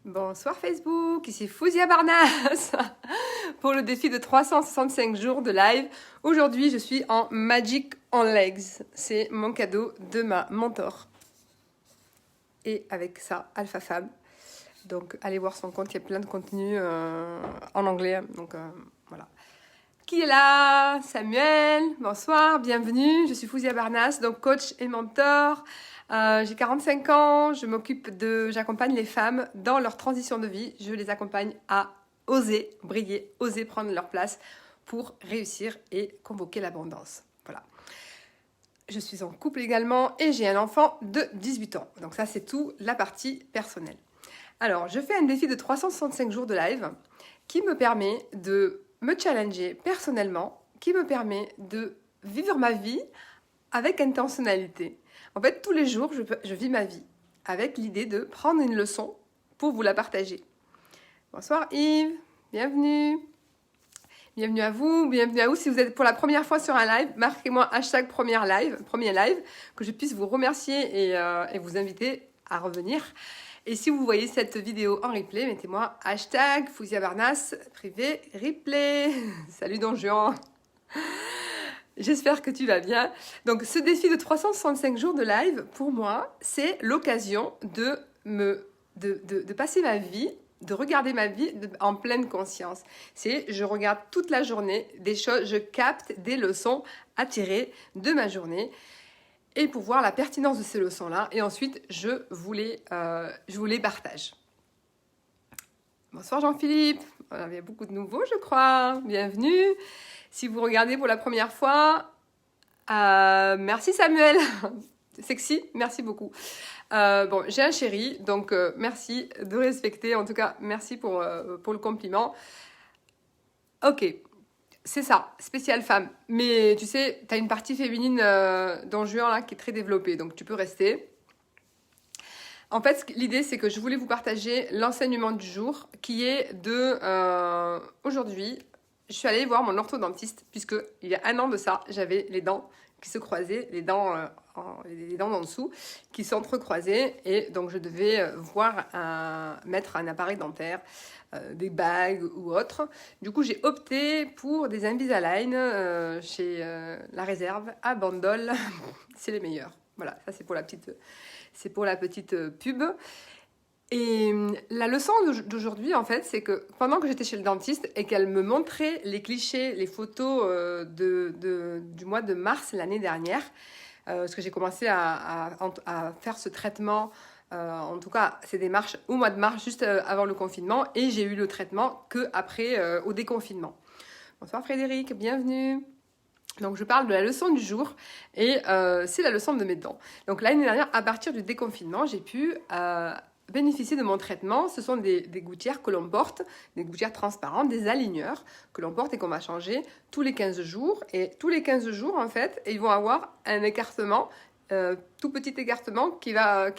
Bonsoir Facebook, ici Fouzia Barnas pour le défi de 365 jours de live. Aujourd'hui, je suis en Magic on Legs. C'est mon cadeau de ma mentor. Et avec ça, Alpha Fab. Donc, allez voir son compte, il y a plein de contenu en anglais. Donc, voilà. Qui est là? Samuel, bonsoir, bienvenue. Je suis Fouzia Barnas, donc coach et mentor. J'ai 45 ans, j'accompagne les femmes dans leur transition de vie. Je les accompagne à oser briller, oser prendre leur place pour réussir et convoquer l'abondance. Voilà. Je suis en couple également et j'ai un enfant de 18 ans. Donc ça, c'est tout la partie personnelle. Alors, je fais un défi de 365 jours de live qui me permet de me challenger personnellement, qui me permet de vivre ma vie avec intentionnalité. En fait, tous les jours, je vis ma vie avec l'idée de prendre une leçon pour vous la partager. Bonsoir Yves, bienvenue. Bienvenue à vous. Si vous êtes pour la première fois sur un live, marquez-moi hashtag premier live, que je puisse vous remercier et vous inviter à revenir. Et si vous voyez cette vidéo en replay, mettez-moi hashtag Fouzia Barnas privé replay. Salut Don Juan. J'espère que tu vas bien. Donc, ce défi de 365 jours de live, pour moi, c'est l'occasion de passer ma vie, de regarder ma vie en pleine conscience. Je regarde toute la journée des choses, je capte des leçons à tirer de ma journée et pour voir la pertinence de ces leçons-là. Et ensuite, je vous les partage. Bonsoir Jean-Philippe. Il y a beaucoup de nouveaux, je crois. Bienvenue. Si vous regardez pour la première fois, merci Samuel, sexy, merci beaucoup. Bon, j'ai un chéri, donc merci de respecter, en tout cas, merci pour le compliment. Ok, c'est ça, spécial femme. Mais tu sais, tu as une partie féminine dans Juin là, qui est très développée, donc tu peux rester. En fait, l'idée, c'est que je voulais vous partager l'enseignement du jour, qui est de aujourd'hui. Je suis allée voir mon orthodontiste, puisque il y a un an de ça, j'avais les dents qui se croisaient, les dents en dessous, qui s'entrecroisaient, et donc je devais mettre un appareil dentaire, des bagues ou autre. Du coup, j'ai opté pour des Invisalign chez La Réserve à Bandol. C'est les meilleurs. Voilà, ça c'est pour la petite pub. Et la leçon d'aujourd'hui, en fait, c'est que pendant que j'étais chez le dentiste et qu'elle me montrait les clichés, les photos du mois de mars l'année dernière, parce que j'ai commencé à faire ce traitement, en tout cas ces démarches au mois de mars, juste avant le confinement, et j'ai eu le traitement qu'après, au déconfinement. Bonsoir Frédéric, bienvenue. Donc je parle de la leçon du jour et c'est la leçon de mes dents. Donc l'année dernière, à partir du déconfinement, j'ai pu bénéficier de mon traitement. Ce sont des gouttières que l'on porte, des gouttières transparentes, des aligneurs que l'on porte et qu'on va changer tous les 15 jours. Et tous les 15 jours, en fait, ils vont avoir un écartement, tout petit écartement qui va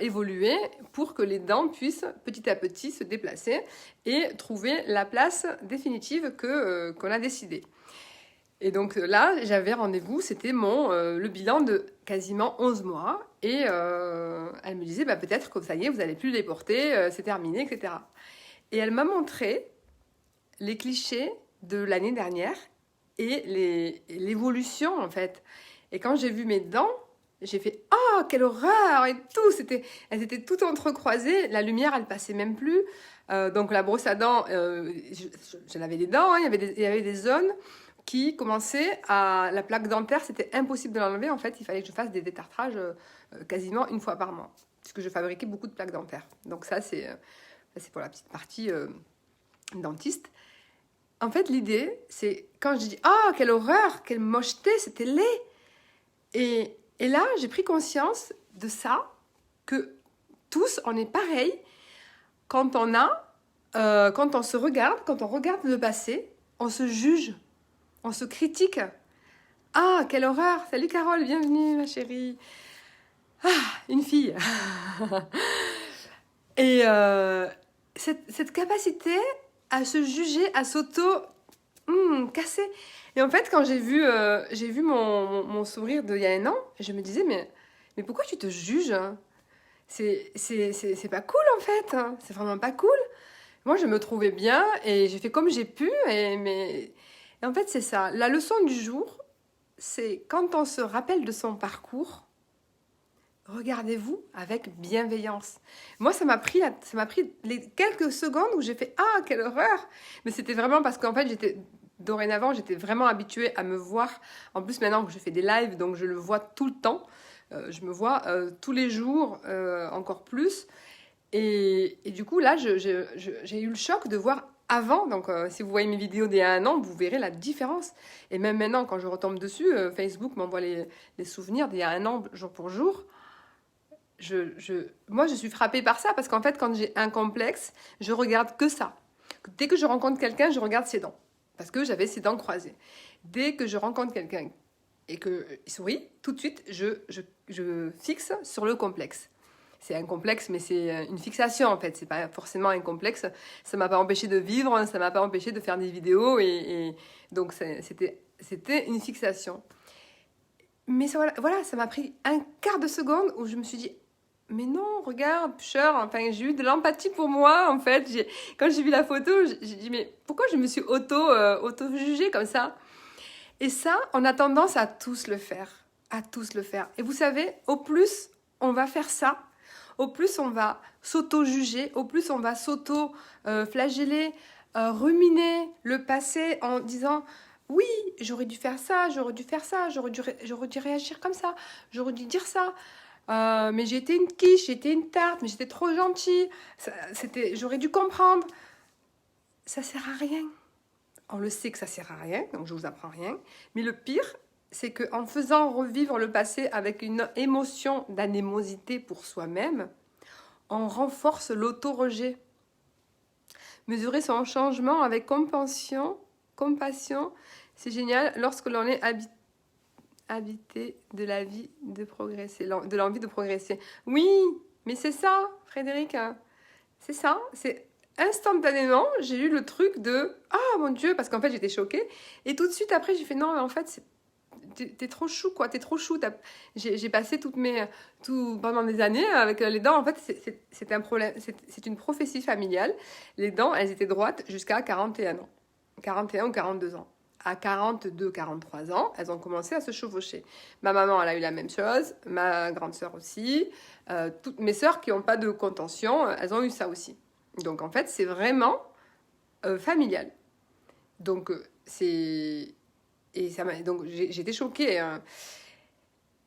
évoluer pour que les dents puissent petit à petit se déplacer et trouver la place définitive qu'on a décidé. Et donc là, j'avais rendez-vous, c'était le bilan de quasiment 11 mois. Et elle me disait, peut-être que ça y est, vous n'allez plus les porter, c'est terminé, etc. Et elle m'a montré les clichés de l'année dernière et l'évolution, en fait. Et quand j'ai vu mes dents, j'ai fait « Oh, quelle horreur !» et tout. Elles étaient toutes entrecroisées. La lumière, elle passait même plus. Donc la brosse à dents, j'en avais des dents. Hein, il y avait des zones qui commençaient à... La plaque dentaire, c'était impossible de l'enlever. En fait, il fallait que je fasse des détartrages quasiment une fois par mois. Puisque je fabriquais beaucoup de plaques dentaires. Donc ça, c'est pour la petite partie dentiste. En fait, l'idée, c'est quand je dis « Oh, quelle horreur, quelle mocheté, c'était laid !» Et là, j'ai pris conscience de ça, que tous, on est pareil. Quand on se regarde, quand on regarde le passé, on se juge, on se critique. Ah, quelle horreur! Salut Carole, bienvenue ma chérie. Ah, une fille. Et cette capacité à se juger, à s'auto-casser. Et en fait, quand j'ai vu mon sourire d'il y a un an, je me disais, mais pourquoi tu te juges? C'est pas cool en fait, hein. C'est vraiment pas cool. Moi, je me trouvais bien et j'ai fait comme j'ai pu. Et en fait, c'est ça. La leçon du jour, c'est quand on se rappelle de son parcours, regardez-vous avec bienveillance. Moi, ça m'a pris les quelques secondes où j'ai fait ah, quelle horreur! Mais c'était vraiment parce qu'en fait, dorénavant, j'étais vraiment habituée à me voir. En plus, maintenant que je fais des lives, donc je le vois tout le temps. Je me vois tous les jours, encore plus. Et du coup, là, j'ai eu le choc de voir avant. Donc, si vous voyez mes vidéos d'il y a un an, vous verrez la différence. Et même maintenant, quand je retombe dessus, Facebook m'envoie les souvenirs d'il y a un an, jour pour jour. Moi, je suis frappée par ça parce qu'en fait, quand j'ai un complexe, je regarde que ça. Dès que je rencontre quelqu'un, je regarde ses dents. Parce que j'avais ses dents croisées. Dès que je rencontre quelqu'un et qu'il sourit, tout de suite, je fixe sur le complexe. C'est un complexe, mais c'est une fixation en fait. C'est pas forcément un complexe. Ça m'a pas empêché de vivre, ça m'a pas empêché de faire des vidéos et donc c'était une fixation. Mais voilà, ça m'a pris un quart de seconde où je me suis dit, mais non, regarde, Pusher, enfin j'ai eu de l'empathie pour moi en fait. Quand j'ai vu la photo, j'ai dit mais pourquoi je me suis auto-jugée comme ça? Et ça, on a tendance à tous le faire, à tous le faire. Et vous savez, au plus on va faire ça, au plus on va s'auto-juger, au plus on va s'auto-flageller, ruminer le passé en disant oui, j'aurais dû faire ça, j'aurais dû faire ça, j'aurais dû réagir comme ça, j'aurais dû dire ça. Mais j'ai été une quiche, j'ai été une tarte, mais j'étais trop gentille, j'aurais dû comprendre. Ça sert à rien. On le sait que ça sert à rien, donc je vous apprends rien. Mais le pire, c'est qu'en faisant revivre le passé avec une émotion d'anémosité pour soi-même, on renforce l'auto-rejet. Mesurer son changement avec compassion, c'est génial lorsque l'on est habité de la vie de progresser, de l'envie de progresser. Oui, mais c'est ça, Frédéric. C'est ça, c'est instantanément, j'ai eu le truc de « Ah, mon Dieu !» parce qu'en fait, j'étais choquée. Et tout de suite après, j'ai fait « Non, mais en fait, t'es trop chou, quoi. T'es trop chou. » J'ai passé pendant des années avec les dents. En fait, c'est un problème. C'est une prophétie familiale. Les dents, elles étaient droites jusqu'à 41 ans. 41 ou 42 ans. À 42, 43 ans, elles ont commencé à se chevaucher. Ma maman, elle a eu la même chose. Ma grande sœur aussi. Toutes mes sœurs qui n'ont pas de contention, elles ont eu ça aussi. Donc en fait, c'est vraiment familial. Donc donc j'étais choquée. Hein.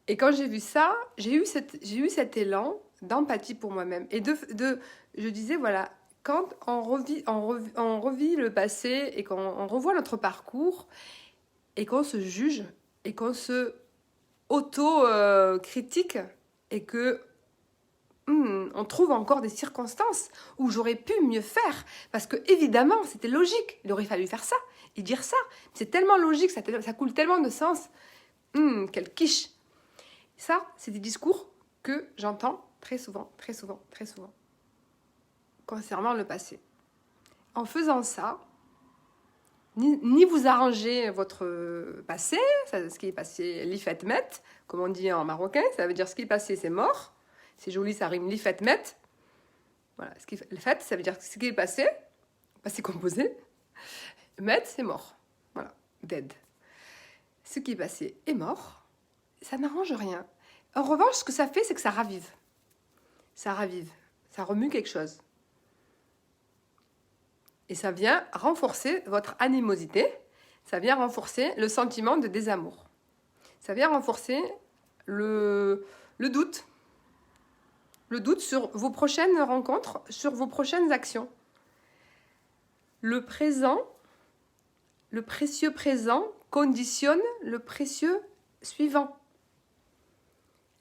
Et quand j'ai vu ça, j'ai eu cet élan d'empathie pour moi-même. Et je disais, voilà, quand on revit le passé et qu'on revoit notre parcours et qu'on se juge et qu'on se auto-critique et que on trouve encore des circonstances où j'aurais pu mieux faire. Parce que, évidemment, c'était logique. Il aurait fallu faire ça et dire ça. C'est tellement logique, ça coule tellement de sens. Quelle quiche. Ça, c'est des discours que j'entends très souvent, très souvent, très souvent. Concernant le passé. En faisant ça, ni vous arrangez votre passé, ce qui est passé, l'ifet met, comme on dit en marocain, ça veut dire ce qui est passé, c'est mort. C'est joli, ça rime l'ifet met. Voilà, le fait, ça veut dire ce qui est passé composé. Met, c'est mort. Voilà, dead. Ce qui est passé est mort. Ça n'arrange rien. En revanche, ce que ça fait, c'est que ça ravive. Ça ravive. Ça remue quelque chose. Et ça vient renforcer votre animosité. Ça vient renforcer le sentiment de désamour. Ça vient renforcer le doute. Le doute sur vos prochaines rencontres, sur vos prochaines actions. Le présent, le précieux présent conditionne le précieux suivant.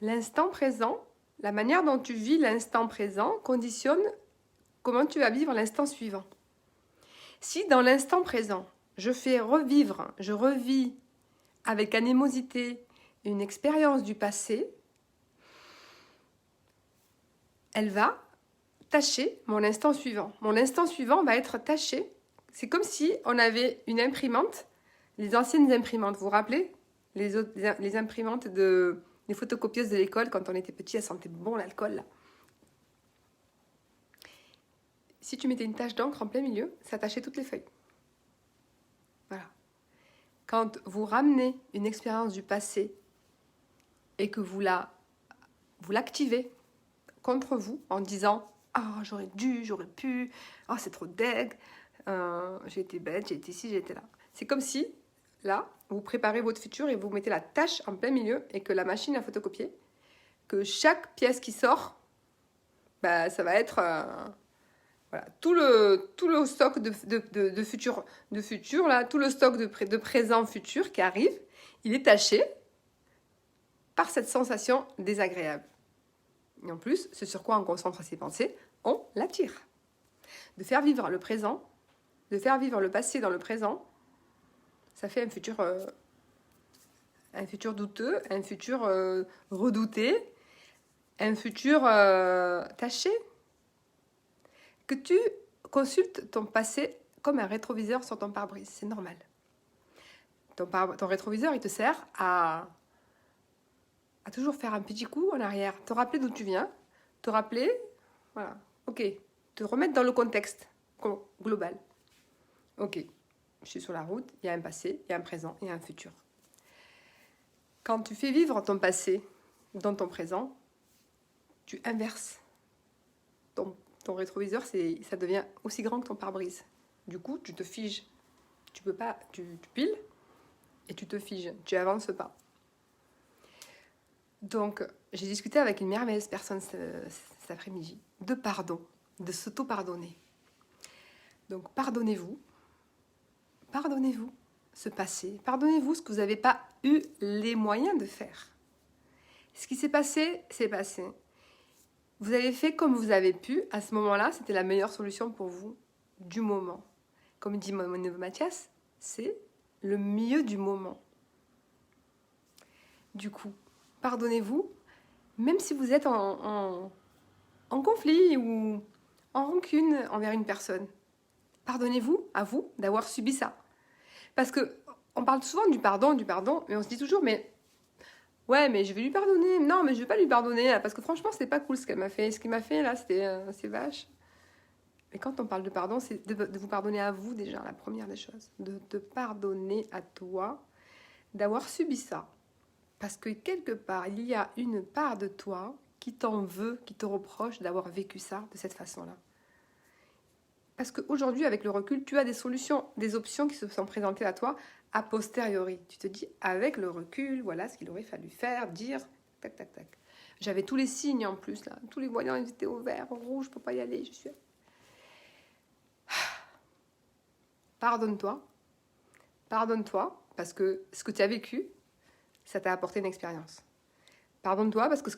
L'instant présent, la manière dont tu vis l'instant présent conditionne comment tu vas vivre l'instant suivant. Si dans l'instant présent, je revis avec animosité une expérience du passé, elle va tacher mon instant suivant. Mon instant suivant va être taché. C'est comme si on avait une imprimante, les anciennes imprimantes, vous vous rappelez les imprimantes des photocopieuses de l'école, quand on était petit, elles sentaient bon l'alcool, là. si tu mettais une tache d'encre en plein milieu, ça tachait toutes les feuilles. Voilà. Quand vous ramenez une expérience du passé et que vous l'activez contre vous en disant « Ah, j'aurais dû, j'aurais pu, oh, c'est trop deg, j'ai été bête, j'ai été ici, j'ai été là. » C'est comme si, là, vous préparez votre futur et vous mettez la tâche en plein milieu et que la machine à photocopier, que chaque pièce qui sort, bah, ça va être voilà, tout le stock de futur, là, tout le stock de présent futur qui arrive, il est taché par cette sensation désagréable. Et en plus, ce sur quoi on concentre ses pensées, on l'attire. De faire vivre le présent, de faire vivre le passé dans le présent, ça fait un futur douteux, un futur redouté, un futur taché. Que tu consultes ton passé comme un rétroviseur sur ton pare-brise, c'est normal. Ton rétroviseur, il te sert à toujours faire un petit coup en arrière, te rappeler d'où tu viens, te rappeler, voilà, ok, te remettre dans le contexte global. Ok, je suis sur la route, il y a un passé, il y a un présent, il y a un futur. Quand tu fais vivre ton passé dans ton présent, tu inverses. Ton rétroviseur, ça devient aussi grand que ton pare-brise. Du coup, tu te figes. Tu peux pas, tu piles et tu te figes. Tu avances pas. Donc, j'ai discuté avec une merveilleuse personne cet après-midi de pardon, de s'auto-pardonner. Donc, pardonnez-vous ce passé, pardonnez-vous ce que vous n'avez pas eu les moyens de faire. Ce qui s'est passé, c'est passé. Vous avez fait comme vous avez pu, à ce moment-là, c'était la meilleure solution pour vous du moment. Comme dit mon neveu Mathias, c'est le mieux du moment. Du coup, pardonnez-vous, même si vous êtes en conflit ou en rancune envers une personne. Pardonnez-vous à vous d'avoir subi ça. Parce que on parle souvent du pardon, mais on se dit toujours, mais ouais, mais je vais lui pardonner. Non, mais je vais pas lui pardonner, là, parce que franchement, c'est pas cool ce qu'elle m'a fait. Ce qu'il m'a fait, là, c'est vache. Mais quand on parle de pardon, c'est de vous pardonner à vous, déjà, la première des choses. De te pardonner à toi d'avoir subi ça. Parce que quelque part, il y a une part de toi qui t'en veut, qui te reproche d'avoir vécu ça de cette façon-là. Parce qu'aujourd'hui, avec le recul, tu as des solutions, des options qui se sont présentées à toi a posteriori. Tu te dis, avec le recul, voilà ce qu'il aurait fallu faire, dire, tac, tac, tac. J'avais tous les signes en plus, là. Tous les voyants, ils étaient au vert, au rouge, je ne peux pas y aller, je suis... Pardonne-toi, parce que ce que tu as vécu, ça t'a apporté une expérience. Pardonne-toi, parce que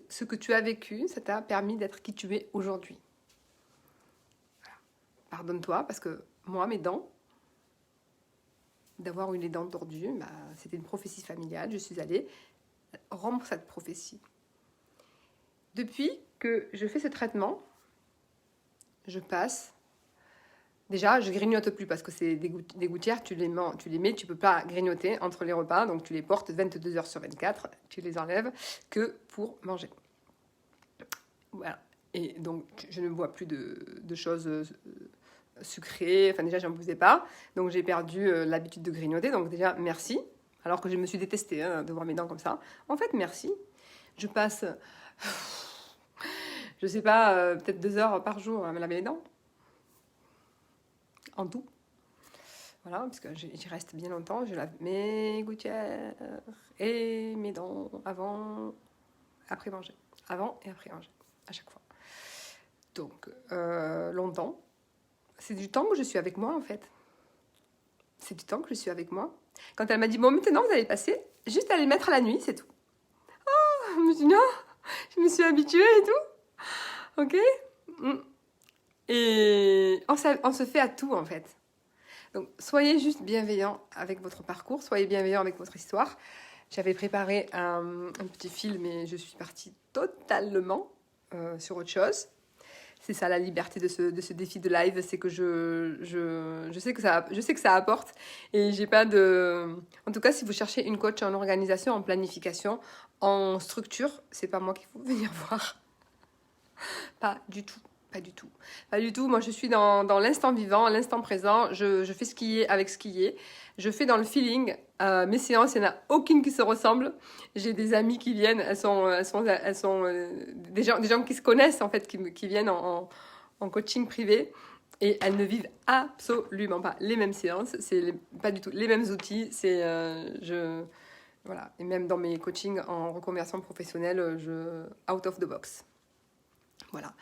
ce que tu as vécu, ça t'a permis d'être qui tu es aujourd'hui. Voilà. Pardonne-toi, parce que moi, mes dents, d'avoir eu les dents tordues, bah, c'était une prophétie familiale. Je suis allée rompre cette prophétie. Depuis que je fais ce traitement, je passe... Déjà, je grignote plus parce que c'est des gouttières, tu les mets, tu peux pas grignoter entre les repas, donc tu les portes 22 heures sur 24, tu les enlèves que pour manger. Voilà. Et donc, je ne bois plus de choses sucrées, enfin déjà, j'en buvais pas, donc j'ai perdu l'habitude de grignoter, donc déjà, merci, alors que je me suis détestée de voir mes dents comme ça. En fait, merci. Je passe, je sais pas, peut-être 2 heures par jour à me laver les dents. En tout. Voilà, parce que j'y reste bien longtemps. Je lave mes gouttières et mes dents après manger. Avant et après manger, à chaque fois. Donc, longtemps. C'est du temps que je suis avec moi, en fait. C'est du temps que je suis avec moi. Quand elle m'a dit, bon, maintenant, vous allez passer juste à les mettre à la nuit, c'est tout. Oh, je me suis dit, non, je me suis habituée et tout. Ok. Et on se fait à tout, en fait. Donc, soyez juste bienveillants avec votre parcours, soyez bienveillants avec votre histoire. J'avais préparé un petit film, mais je suis partie totalement sur autre chose. C'est ça la liberté de ce défi de live, c'est que je sais que ça apporte. Et j'ai pas de... En tout cas, si vous cherchez une coach en organisation, en planification, en structure, c'est pas moi qu'il faut venir voir. Pas du tout. Pas du tout. Pas du tout. Moi, je suis dans l'instant vivant, l'instant présent. Je fais ce qui est avec ce qui est. Je fais dans le feeling. Mes séances, il n'y en a aucune qui se ressemble. J'ai des amies qui viennent. Elles sont des gens qui se connaissent, en fait, qui viennent en coaching privé. Et elles ne vivent absolument pas les mêmes séances. Pas du tout les mêmes outils. Voilà. Et même dans mes coachings en reconversion professionnelle, out of the box. Voilà.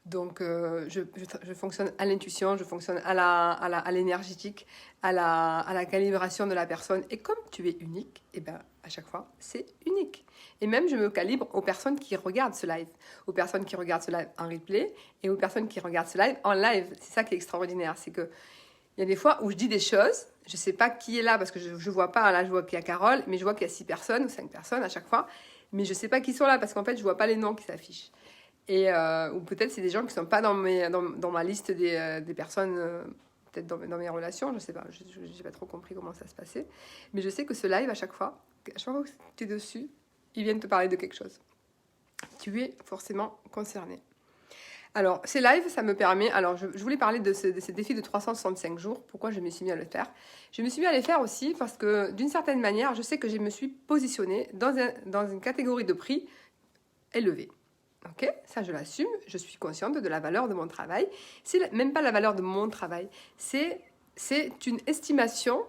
Donc, je fonctionne à l'intuition, je fonctionne à l'énergétique, à la calibration de la personne. Et comme tu es unique, et ben, à chaque fois, c'est unique. Et même, je me calibre aux personnes qui regardent ce live, aux personnes qui regardent ce live en replay et aux personnes qui regardent ce live en live. C'est ça qui est extraordinaire, c'est que il y a des fois où je dis des choses, je ne sais pas qui est là parce que je ne vois pas, là je vois qu'il y a Carole, mais je vois qu'il y a 6 personnes ou 5 personnes à chaque fois, mais je ne sais pas qui sont là parce qu'en fait, je ne vois pas les noms qui s'affichent. Ou peut-être c'est des gens qui ne sont pas dans ma liste des personnes, peut-être dans mes relations, je ne sais pas, je n'ai pas trop compris comment ça se passait. Mais je sais que ce live, à chaque fois que tu es dessus, ils viennent te parler de quelque chose. Tu es forcément concerné. Alors, ces lives, ça me permet... Alors, je voulais parler de ce défi de 365 jours. Pourquoi je me suis mis à le faire? Je me suis mis à les faire aussi parce que, d'une certaine manière, je sais que je me suis positionnée dans une catégorie de prix élevée. Ok, ça je l'assume, je suis consciente de la valeur de mon travail. C'est même pas la valeur de mon travail, c'est une estimation,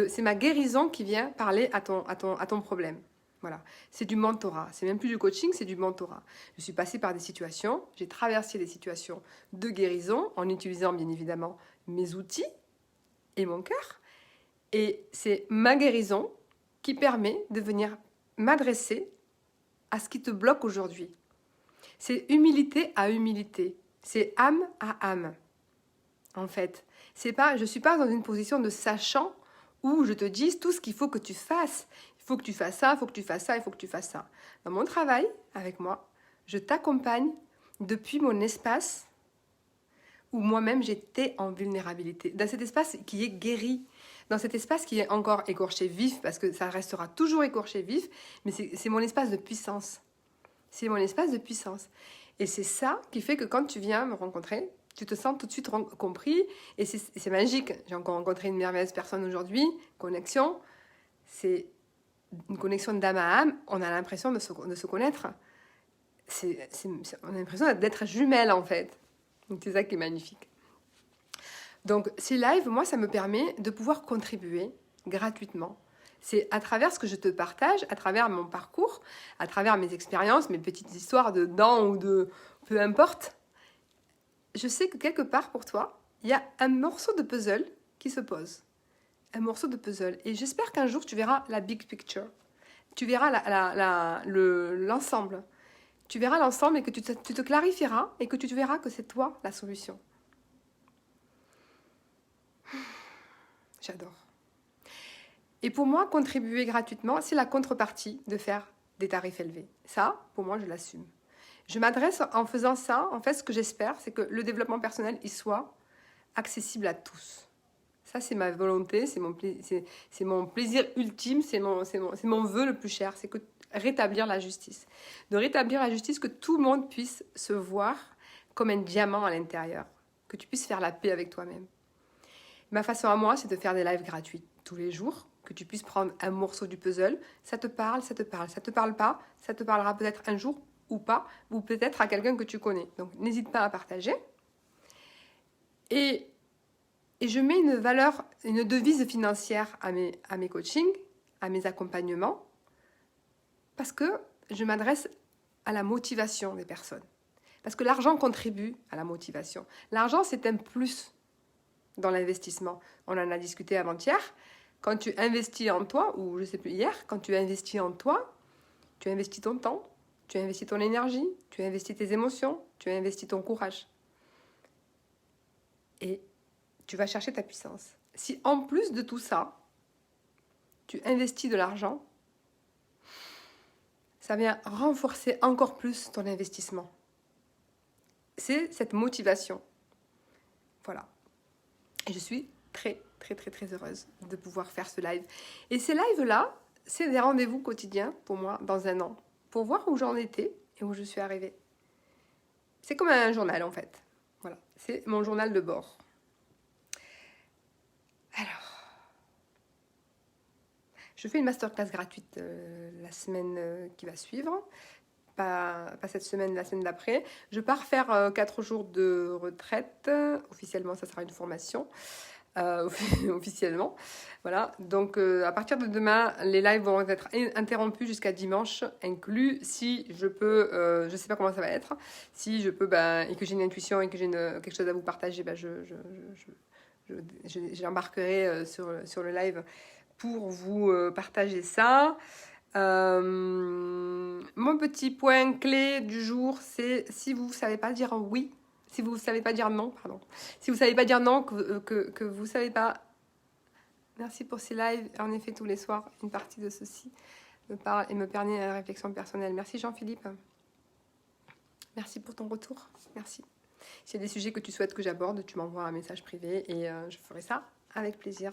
c'est ma guérison qui vient parler à ton problème. Voilà, c'est du mentorat, c'est même plus du coaching, c'est du mentorat. Je suis passée par des situations, j'ai traversé des situations de guérison en utilisant bien évidemment mes outils et mon cœur. Et c'est ma guérison qui permet de venir m'adresser à ce qui te bloque aujourd'hui. C'est humilité à humilité. C'est âme à âme, en fait. Je ne suis pas dans une position de sachant où je te dis tout ce qu'il faut que tu fasses. Il faut que tu fasses ça, il faut que tu fasses ça, il faut que tu fasses ça. Dans mon travail, avec moi, je t'accompagne depuis mon espace où moi-même j'étais en vulnérabilité. Dans cet espace qui est guéri, dans cet espace qui est encore écorché vif, parce que ça restera toujours écorché vif, mais c'est mon espace de puissance. C'est mon espace de puissance. Et c'est ça qui fait que quand tu viens me rencontrer, tu te sens tout de suite compris. Et c'est magique. J'ai encore rencontré une merveilleuse personne aujourd'hui. Connexion. C'est une connexion d'âme à âme. On a l'impression de se connaître. On a l'impression d'être jumelles, en fait. Donc, c'est ça qui est magnifique. Donc, ces lives, moi, ça me permet de pouvoir contribuer gratuitement. C'est à travers ce que je te partage, à travers mon parcours, à travers mes expériences, mes petites histoires de dents ou de... peu importe. Je sais que quelque part pour toi, il y a un morceau de puzzle qui se pose. Un morceau de puzzle. Et j'espère qu'un jour, tu verras la big picture. Tu verras l'ensemble. Tu verras l'ensemble et que tu te clarifieras et que tu te verras que c'est toi la solution. J'adore. Et pour moi, contribuer gratuitement, c'est la contrepartie de faire des tarifs élevés. Ça, pour moi, je l'assume. Je m'adresse en faisant ça, en fait, ce que j'espère, c'est que le développement personnel, il soit accessible à tous. Ça, c'est ma volonté, c'est mon plaisir ultime, c'est mon vœu le plus cher, c'est rétablir la justice. De rétablir la justice, que tout le monde puisse se voir comme un diamant à l'intérieur, que tu puisses faire la paix avec toi-même. Ma façon à moi, c'est de faire des lives gratuits tous les jours, que tu puisses prendre un morceau du puzzle. Ça te parle, ça te parle. Ça te parle pas, ça te parlera peut-être un jour ou pas, ou peut-être à quelqu'un que tu connais. Donc, n'hésite pas à partager. Et je mets une valeur, une devise financière à mes coachings, à mes accompagnements, parce que je m'adresse à la motivation des personnes. Parce que l'argent contribue à la motivation. L'argent, c'est un plus dans l'investissement. On en a discuté avant-hier. Quand tu investis en toi, ou je sais plus hier, quand tu investis en toi, tu investis ton temps, tu investis ton énergie, tu investis tes émotions, tu investis ton courage. Et tu vas chercher ta puissance. Si en plus de tout ça, tu investis de l'argent, ça vient renforcer encore plus ton investissement. C'est cette motivation. Voilà. Et je suis très, très, très, très heureuse de pouvoir faire ce live. Et ces lives-là, c'est des rendez-vous quotidiens pour moi dans un an, pour voir où j'en étais et où je suis arrivée. C'est comme un journal, en fait. C'est mon journal de bord. Alors, je fais une masterclass gratuite la semaine qui va suivre. Pas cette semaine, la semaine d'après. Je pars faire 4 jours de retraite. Officiellement, ça sera une formation. Officiellement. Voilà. Donc, à partir de demain, les lives vont être interrompus jusqu'à dimanche, inclus si je peux, je ne sais pas comment ça va être, si je peux, et que j'ai une intuition et que j'ai quelque chose à vous partager, j'embarquerai sur le live pour vous partager ça. Mon petit point clé du jour, c'est si vous ne savez pas dire oui, si vous ne savez pas dire non, pardon. Si vous ne savez pas dire non, que vous ne savez pas... Merci pour ces lives. En effet, tous les soirs, une partie de ceci me parle et me permet la réflexion personnelle. Merci Jean-Philippe. Merci pour ton retour. Merci. S'il y a des sujets que tu souhaites que j'aborde, tu m'envoies un message privé et je ferai ça avec plaisir.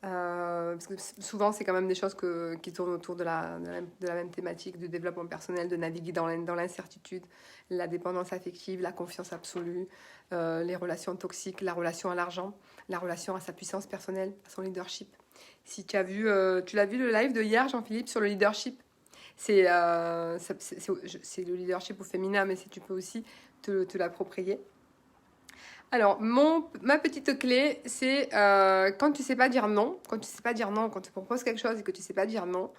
Parce que souvent, c'est quand même des choses qui tournent autour de la même thématique, du développement personnel, de naviguer dans l'incertitude, la dépendance affective, la confiance absolue, les relations toxiques, la relation à l'argent, la relation à sa puissance personnelle, à son leadership. Si tu l'as vu le live de hier, Jean-Philippe, sur le leadership, c'est le leadership au féminin, mais si tu peux aussi te l'approprier. Alors, ma petite clé, c'est quand tu sais pas dire non, quand tu te proposes quelque chose et que tu sais pas dire non,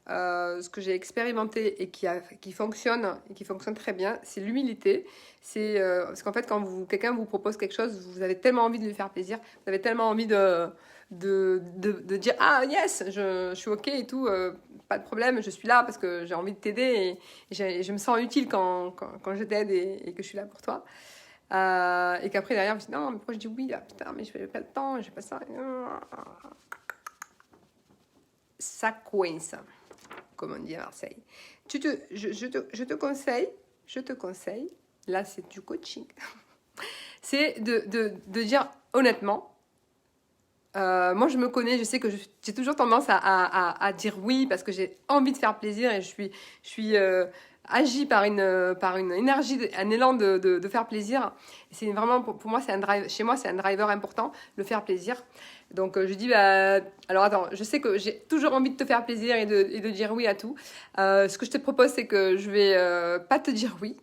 ce que j'ai expérimenté et qui fonctionne très bien, c'est l'humilité. C'est parce qu'en fait, quand quelqu'un vous propose quelque chose, vous avez tellement envie de lui faire plaisir, vous avez tellement envie de dire ah yes, je suis ok et tout, pas de problème, je suis là parce que j'ai envie de t'aider et je me sens utile quand je t'aide et que je suis là pour toi. Et qu'après derrière je me dis non mais pourquoi je dis oui, ah, putain mais je fais pas le temps, je fais pas ça, ça coince comme on dit à Marseille. Je te conseille, là c'est du coaching, c'est de dire honnêtement, moi je me connais, je sais que j'ai toujours tendance à dire oui parce que j'ai envie de faire plaisir et je suis agi par une énergie, un élan de faire plaisir. C'est vraiment, pour moi, c'est un drive. Chez moi, c'est un driver important, le faire plaisir. Donc, je dis, alors attends, je sais que j'ai toujours envie de te faire plaisir et de dire oui à tout. Ce que je te propose, c'est que je vais pas te dire oui.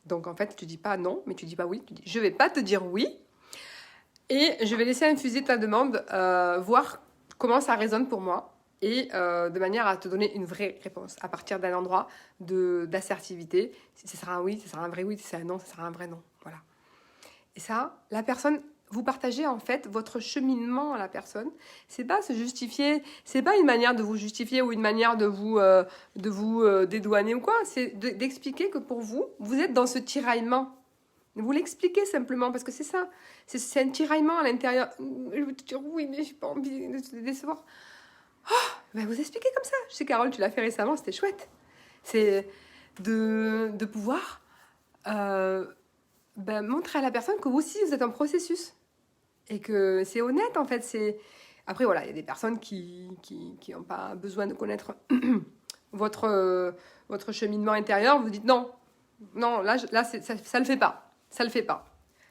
Donc, en fait, tu dis pas non, mais tu dis pas oui. Tu dis, je vais pas te dire oui. Et je vais laisser infuser ta demande, voir comment ça résonne pour moi. Et de manière à te donner une vraie réponse à partir d'un endroit d'assertivité. Si ça sera un oui, ça sera un vrai oui. Si c'est un non, ça sera un vrai non. Voilà. Et ça, la personne, vous partagez en fait votre cheminement à la personne. C'est pas se justifier, c'est pas une manière de vous justifier ou une manière de vous dédouaner ou quoi. C'est d'expliquer que pour vous, vous êtes dans ce tiraillement. Vous l'expliquez simplement parce que c'est ça. C'est un tiraillement à l'intérieur. Je veux te dire oui, mais j'ai pas envie de te décevoir. Vous expliquez comme ça. Je sais, Carole, tu l'as fait récemment, c'était chouette. C'est de pouvoir montrer à la personne que vous aussi, vous êtes en processus. Et que c'est honnête, en fait. Après, voilà, il y a des personnes qui n'ont pas besoin de connaître votre cheminement intérieur. Vous dites non, là ça le fait pas. Ça le fait pas.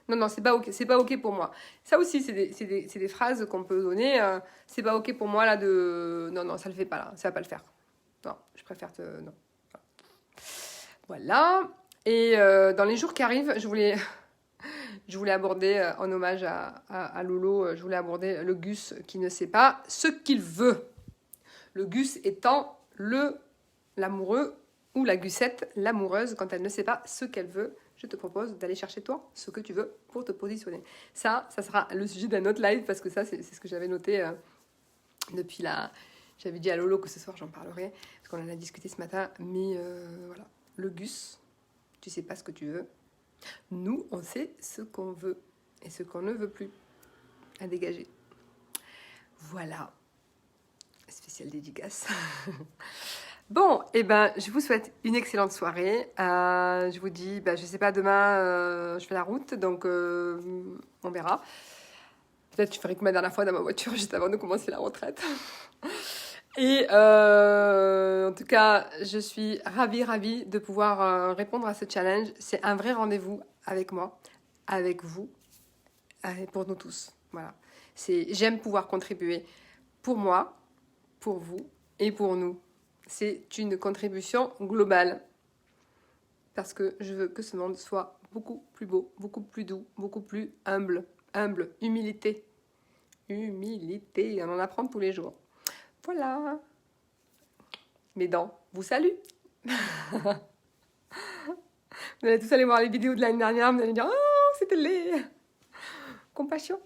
Non, c'est pas ok pour moi. Ça aussi, c'est des phrases qu'on peut donner. C'est pas ok pour moi là de. Non, ça le fait pas là. Ça va pas le faire. Non, je préfère non. Voilà. Et dans les jours qui arrivent, je voulais aborder en hommage à Lolo. Je voulais aborder le Gus qui ne sait pas ce qu'il veut. Le Gus étant l'amoureux ou la Gussette, l'amoureuse, quand elle ne sait pas ce qu'elle veut. Je te propose d'aller chercher toi ce que tu veux pour te positionner. Ça sera le sujet d'un autre live parce que ça, c'est ce que j'avais noté depuis là. J'avais dit à Lolo que ce soir, j'en parlerai parce qu'on en a discuté ce matin. Mais voilà, le Gus, tu sais pas ce que tu veux. Nous, on sait ce qu'on veut et ce qu'on ne veut plus à dégager. Voilà. Spécial dédicace. Bon, je vous souhaite une excellente soirée. Je vous dis, je sais pas, demain, je fais la route, donc on verra. Peut-être que je ferai comme la dernière fois dans ma voiture, juste avant de commencer la retraite. Et en tout cas, je suis ravie de pouvoir répondre à ce challenge. C'est un vrai rendez-vous avec moi. avec vous, et pour nous tous. Voilà. J'aime pouvoir contribuer pour moi, pour vous et pour nous. C'est une contribution globale. Parce que je veux que ce monde soit beaucoup plus beau, beaucoup plus doux, beaucoup plus humble. Humble, humilité. Humilité, on en apprend tous les jours. Voilà. Mes dents vous saluent. Vous allez tous aller voir les vidéos de l'année dernière, vous allez dire « Oh, c'était laid !» Compassion.